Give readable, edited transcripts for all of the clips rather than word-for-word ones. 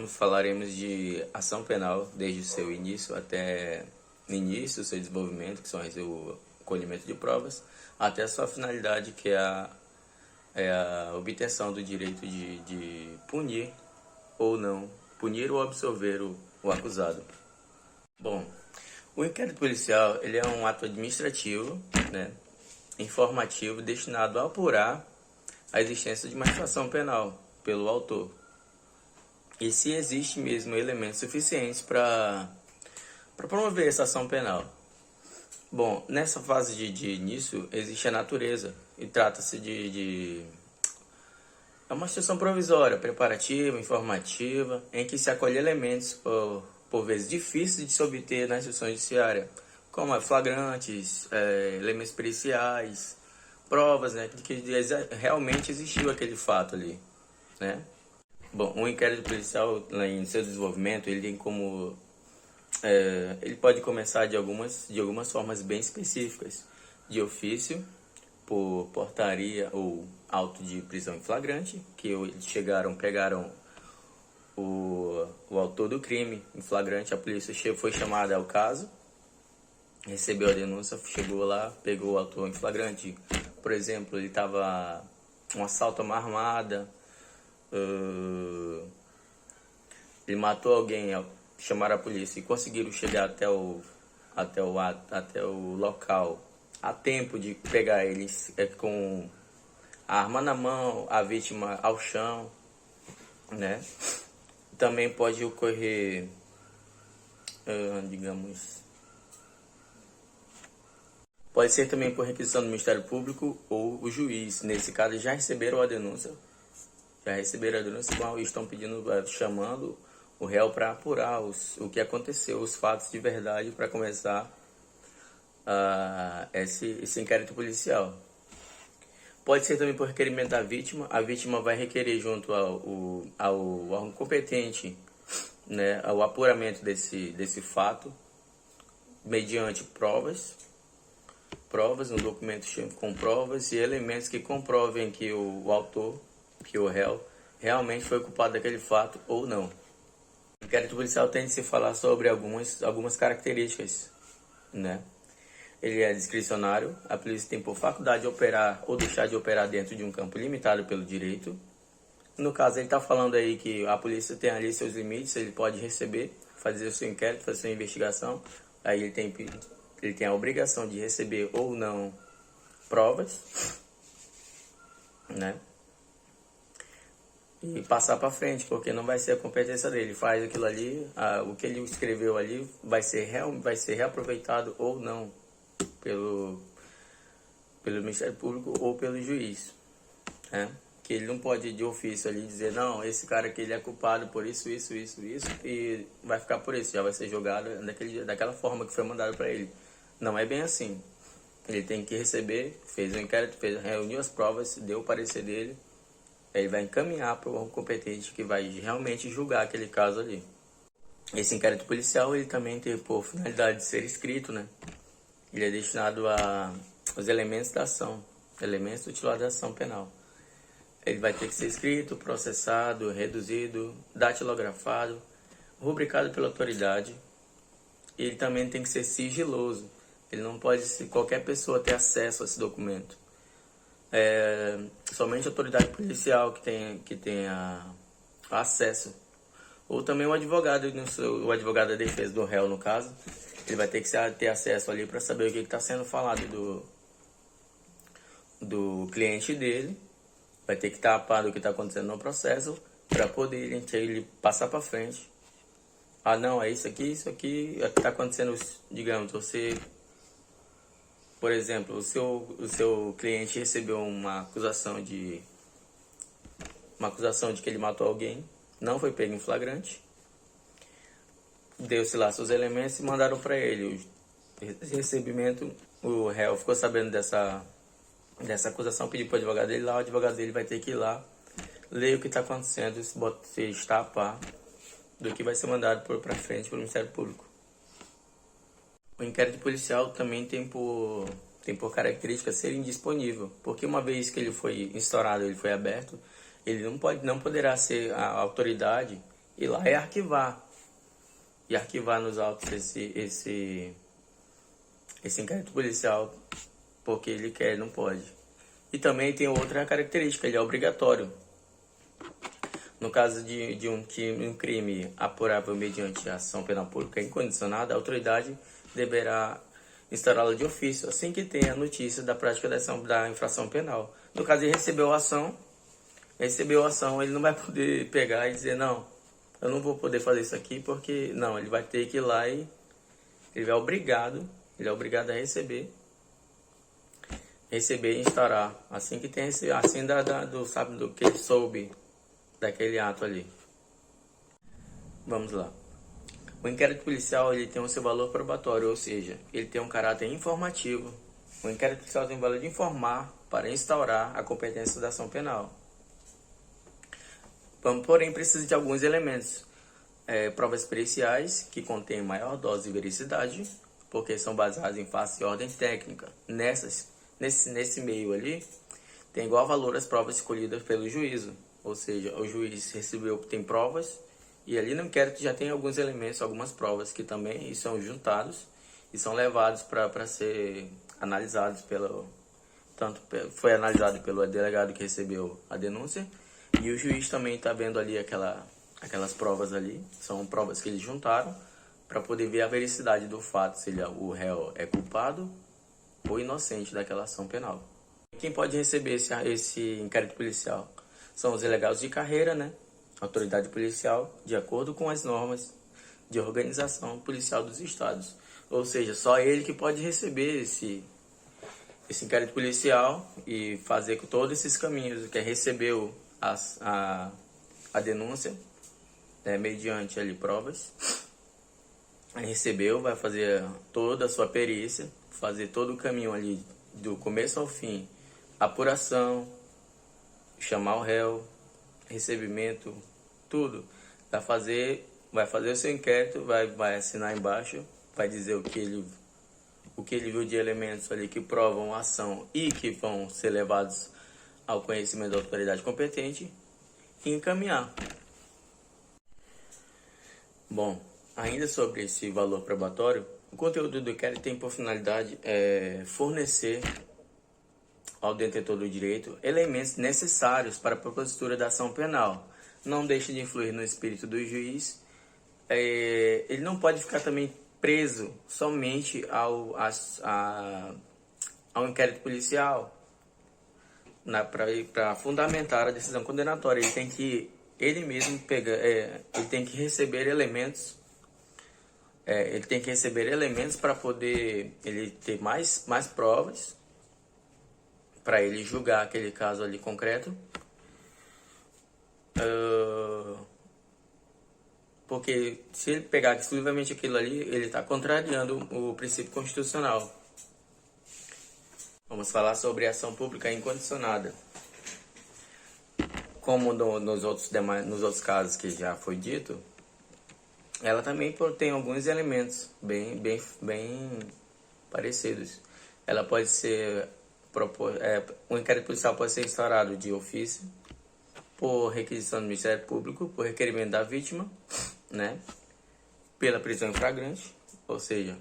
Falaremos de ação penal desde o seu início até o início, o seu desenvolvimento, que são o colhimento de provas, até a sua finalidade, que é a obtenção do direito de punir ou não, punir ou absolver o acusado. Bom, o inquérito policial ele é um ato administrativo, né, informativo, destinado a apurar a existência de uma infração penal pelo autor. E se existe mesmo elementos suficientes para promover essa ação penal. Bom, nessa fase de início existe a natureza e trata-se é uma situação provisória, preparativa, informativa, em que se acolhe elementos por vezes difíceis de se obter na instituição judiciária, como flagrantes, elementos periciais, provas, né, de que realmente existiu aquele fato ali, né? Bom, um inquérito policial, em seu desenvolvimento, ele tem como ele pode começar de algumas formas bem específicas, de ofício, por portaria ou auto de prisão em flagrante, que eles pegaram o autor do crime em flagrante, a polícia foi chamada ao caso, recebeu a denúncia, chegou lá, pegou o autor em flagrante. Por exemplo, ele estava um assalto a uma armada, ele matou alguém, chamaram a polícia e conseguiram chegar até o local a tempo de pegar eles com a arma na mão, a vítima ao chão, né? Também pode ocorrer, pode ser também por requisição do Ministério Público ou o juiz. Nesse caso, já receberam a denúncia e estão chamando o réu para apurar o que aconteceu, os fatos de verdade, para começar esse inquérito policial. Pode ser também por requerimento da vítima. A vítima vai requerer junto ao órgão competente, né, o apuramento desse fato, mediante provas, um documento com provas e elementos que comprovem que o autor, que o réu, realmente foi culpado daquele fato ou não. O inquérito policial tem de se falar sobre algumas características, né? Ele é discricionário, a polícia tem por faculdade de operar ou deixar de operar dentro de um campo limitado pelo direito. No caso, ele está falando aí que a polícia tem ali seus limites, ele pode receber, fazer o seu inquérito, fazer a sua investigação, aí ele tem a obrigação de receber ou não provas, né? E passar para frente, porque não vai ser a competência dele. Faz aquilo ali, o que ele escreveu ali vai ser reaproveitado ou não pelo Ministério Público ou pelo juiz, né? Que ele não pode de ofício ali dizer, não, esse cara aqui ele é culpado por isso, e vai ficar por isso, já vai ser jogado daquela forma que foi mandado para ele. Não é bem assim. Ele tem que receber, fez o inquérito, reuniu as provas, deu o parecer dele, ele vai encaminhar para o órgão competente que vai realmente julgar aquele caso ali. Esse inquérito policial ele também tem por finalidade de ser escrito, né? Ele é destinado aos elementos da ação, elementos do titular da ação penal. Ele vai ter que ser escrito, processado, reduzido, datilografado, rubricado pela autoridade. Ele também tem que ser sigiloso. Ele não pode qualquer pessoa ter acesso a esse documento. Somente a autoridade policial que tenha acesso. Ou também o advogado da defesa do réu, no caso. Ele vai ter que ter acesso ali para saber o que está sendo falado do cliente dele. Vai ter que estar a par do que está acontecendo no processo para poder ele passar para frente. Ah, não, é isso aqui, é o que está acontecendo. Digamos, por exemplo, o seu cliente recebeu uma acusação de que ele matou alguém, não foi pego em flagrante, deu-se lá seus elementos e mandaram para ele o recebimento. O réu ficou sabendo dessa acusação, pediu para o advogado dele lá, o advogado dele vai ter que ir lá, ler o que está acontecendo, se está a par do que vai ser mandado para frente pelo Ministério Público. O inquérito policial também tem por característica ser indisponível, porque uma vez que ele foi instaurado, ele foi aberto, ele não poderá ser a autoridade ir lá e arquivar. E arquivar nos autos esse inquérito policial, porque ele quer, não pode. E também tem outra característica, ele é obrigatório. No caso de um crime apurável mediante ação penal pública incondicionada, a autoridade deverá instaurá-la de ofício, assim que tenha notícia da prática da infração penal. No caso de recebeu a ação, ele não vai poder pegar e dizer, não, eu não vou poder fazer isso aqui, porque, não, ele vai ter que ir lá e ele é obrigado a receber e instaurar, assim que tem assim do que ele soube daquele ato ali. Vamos lá. O inquérito policial ele tem o seu valor probatório, ou seja, ele tem um caráter informativo. O inquérito policial tem o valor de informar para instaurar a competência da ação penal. Porém, precisa de alguns elementos. Provas periciais, que contêm maior dose de vericidade, porque são baseadas em face e ordem técnica. Nesse meio ali, tem igual valor as provas escolhidas pelo juízo. Ou seja, o juiz tem provas, e ali no inquérito já tem alguns elementos, algumas provas que também são juntados e são levados para ser analisados foi analisado pelo delegado que recebeu a denúncia, e o juiz também está vendo ali aquelas provas ali, são provas que eles juntaram para poder ver a vericidade do fato, se o réu é culpado ou inocente daquela ação penal. Quem pode receber esse inquérito policial? São os delegados de carreira, né? Autoridade policial, de acordo com as normas de organização policial dos estados. Ou seja, só ele que pode receber esse inquérito policial e fazer com todos esses caminhos, que recebeu a denúncia, né, mediante ali provas. Recebeu, vai fazer toda a sua perícia, fazer todo o caminho ali do começo ao fim, apuração, chamar o réu, recebimento, tudo. Vai fazer o seu inquérito, vai assinar embaixo, vai dizer o que ele viu de elementos ali que provam a ação e que vão ser levados ao conhecimento da autoridade competente e encaminhar. Bom, ainda sobre esse valor probatório, o conteúdo do inquérito tem por finalidade fornecer ao detentor do direito elementos necessários para a propositura da ação penal. Não deixa de influir no espírito do juiz. Ele não pode ficar também preso somente ao inquérito policial para fundamentar a decisão condenatória. Ele tem que ele tem que receber elementos. Ele tem que receber elementos para poder ele ter mais provas para ele julgar aquele caso ali concreto. Porque se ele pegar exclusivamente aquilo ali, ele está contrariando o princípio constitucional. Vamos falar sobre ação pública incondicionada. Como nos outros casos que já foi dito, ela também tem alguns elementos bem parecidos. Ela pode ser um inquérito policial pode ser instaurado de ofício, por requisição do Ministério Público, por requerimento da vítima, né? Pela prisão em flagrante, ou seja,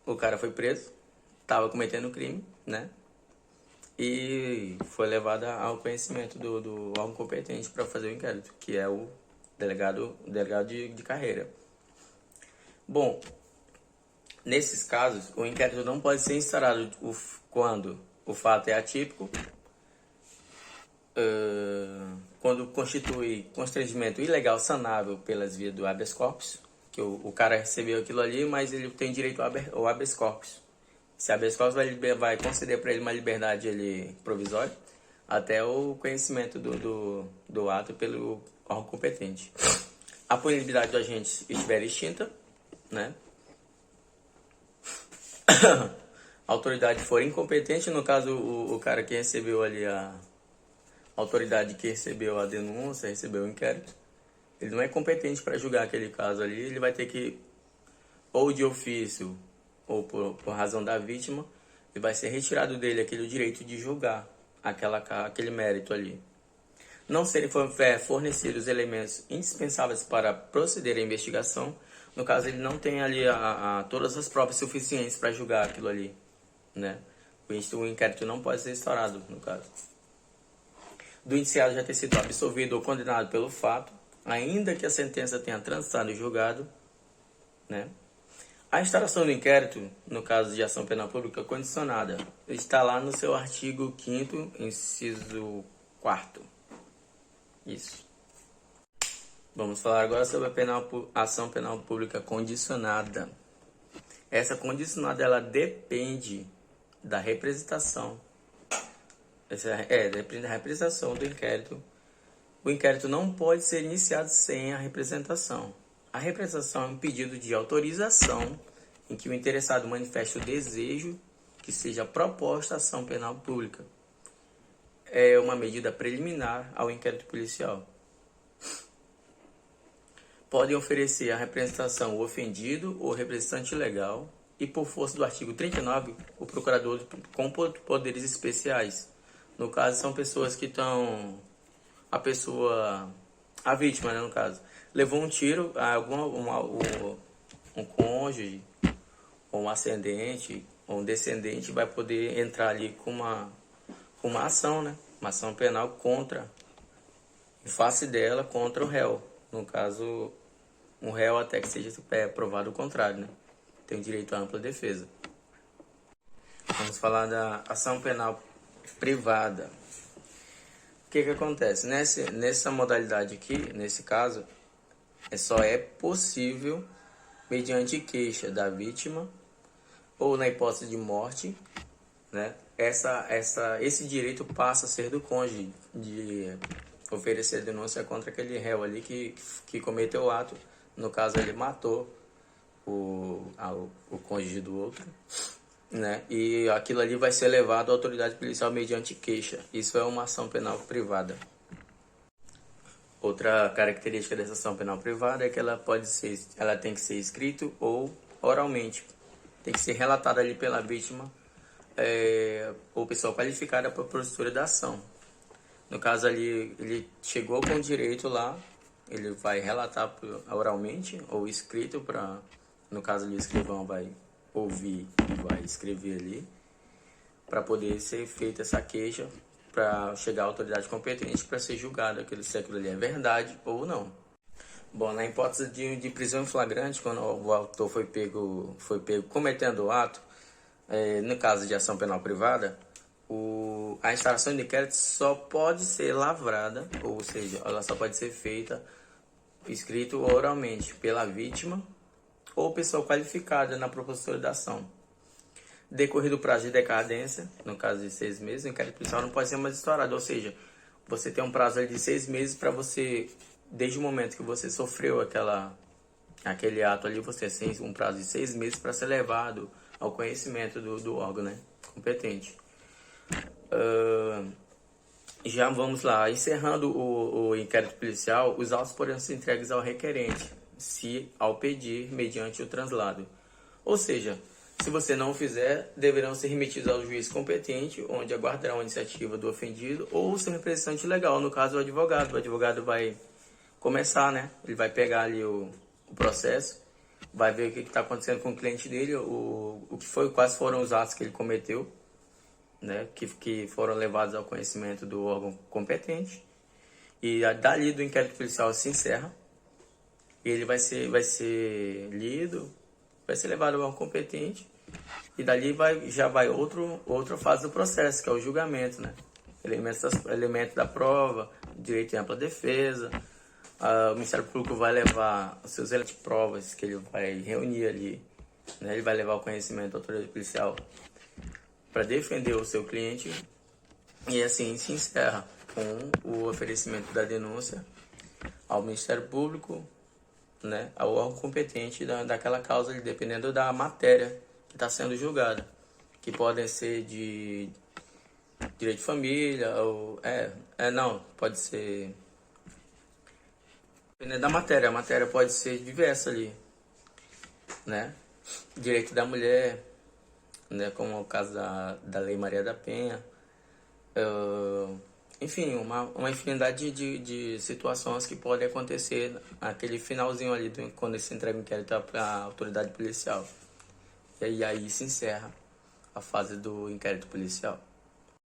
o cara foi preso, estava cometendo crime, né? E foi levado ao conhecimento do órgão competente para fazer o inquérito, que é o delegado de carreira. Bom, nesses casos, o inquérito não pode ser instaurado quando o fato é atípico, quando constitui constrangimento ilegal sanável pelas vias do habeas corpus, que o cara recebeu aquilo ali, mas ele tem direito ao habeas corpus. Esse habeas corpus vai conceder para ele uma liberdade provisória até o conhecimento do ato pelo órgão competente. A punibilidade do agente estiver extinta, né? A autoridade for incompetente, no caso o cara que recebeu ali a autoridade que recebeu a denúncia, recebeu o inquérito, ele não é competente para julgar aquele caso ali, ele vai ter que, ou de ofício, ou por razão da vítima, ele vai ser retirado dele aquele direito de julgar aquele mérito ali. não serem fornecidos elementos indispensáveis para proceder à investigação, no caso ele não tem ali todas as provas suficientes para julgar aquilo ali, né? O inquérito não pode ser instaurado, no caso. Do indiciado já ter sido absolvido ou condenado pelo fato, ainda que a sentença tenha transitado em julgado, né? A instauração do inquérito, no caso de ação penal pública condicionada, está lá no seu artigo 5º, inciso 4º. Isso. Vamos falar agora sobre a ação penal pública condicionada. Essa condicionada, ela depende da representação. Depende da representação do inquérito. O inquérito não pode ser iniciado sem a representação. A representação é um pedido de autorização em que o interessado manifesta o desejo que seja proposta a ação penal pública. É uma medida preliminar ao inquérito policial. Podem oferecer a representação o ofendido ou representante legal e, por força do artigo 39, o procurador com poderes especiais. No caso, são pessoas que estão... A vítima, né, no caso, levou um tiro, um cônjuge, ou um ascendente, ou um descendente vai poder entrar ali com uma ação, né? Uma ação penal em face dela, contra o réu. No caso, um réu até que seja provado o contrário, né? Tem direito à ampla defesa. Vamos falar da ação penal privada. O que acontece? Nessa modalidade aqui, nesse caso, só é possível mediante queixa da vítima ou na hipótese de morte, né? Esse direito passa a ser do cônjuge de oferecer denúncia contra aquele réu ali que cometeu o ato. No caso, ele matou o cônjuge do outro, né? E aquilo ali vai ser levado à autoridade policial mediante queixa. Isso é uma ação penal privada. Outra característica dessa ação penal privada é que ela tem que ser escrito ou oralmente. Tem que ser relatada ali pela vítima ou pessoa qualificada para a postura da ação. No caso ali, ele chegou com o direito lá, ele vai relatar oralmente ou escrito no caso ali, o escrivão vai ouvir e vai escrever ali, para poder ser feita essa queixa, para chegar à autoridade competente para ser julgado se aquilo ali é verdade ou não. Bom, na hipótese de prisão em flagrante, quando o autor foi pego cometendo o ato, no caso de ação penal privada, a instauração de inquérito só pode ser lavrada, ou seja, ela só pode ser feita escrito oralmente pela vítima ou pessoa qualificada na propositura da ação. Decorrido o prazo de decadência, no caso de 6 meses, o inquérito policial não pode ser mais instaurado, ou seja, você tem um prazo de 6 meses para você, desde o momento que você sofreu aquele ato ali, você tem um prazo de 6 meses para ser levado ao conhecimento do órgão, né, competente. Já vamos lá, encerrando o inquérito policial, os autos poderão ser entregues ao requerente, se ao pedir, mediante o translado. Ou seja, se você não o fizer, deverão ser remetidos ao juiz competente, onde aguardarão a iniciativa do ofendido ou seu representante legal, no caso o advogado. O advogado vai começar, né? Ele vai pegar ali o processo, vai ver o que está acontecendo com o cliente dele, quais foram os atos que ele cometeu, né? Que foram levados ao conhecimento do órgão competente. E dali do inquérito policial se encerra. Ele vai ser lido, vai ser levado ao órgão competente e dali já vai outra fase do processo, que é o julgamento, né? Elementos da prova, direito à ampla defesa. O Ministério Público vai levar os seus elementos de provas que ele vai reunir ali, né? Ele vai levar ao conhecimento da autoridade policial para defender o seu cliente e assim se encerra com o oferecimento da denúncia ao Ministério Público, né, ao órgão competente daquela causa, dependendo da matéria que está sendo julgada, que podem ser de direito de família, ou pode ser, dependendo da matéria, a matéria pode ser diversa ali, né, direito da mulher, né, como é o caso da Lei Maria da Penha, Enfim, uma infinidade de situações que podem acontecer naquele finalzinho ali, quando se entrega o inquérito para a autoridade policial. E aí se encerra a fase do inquérito policial.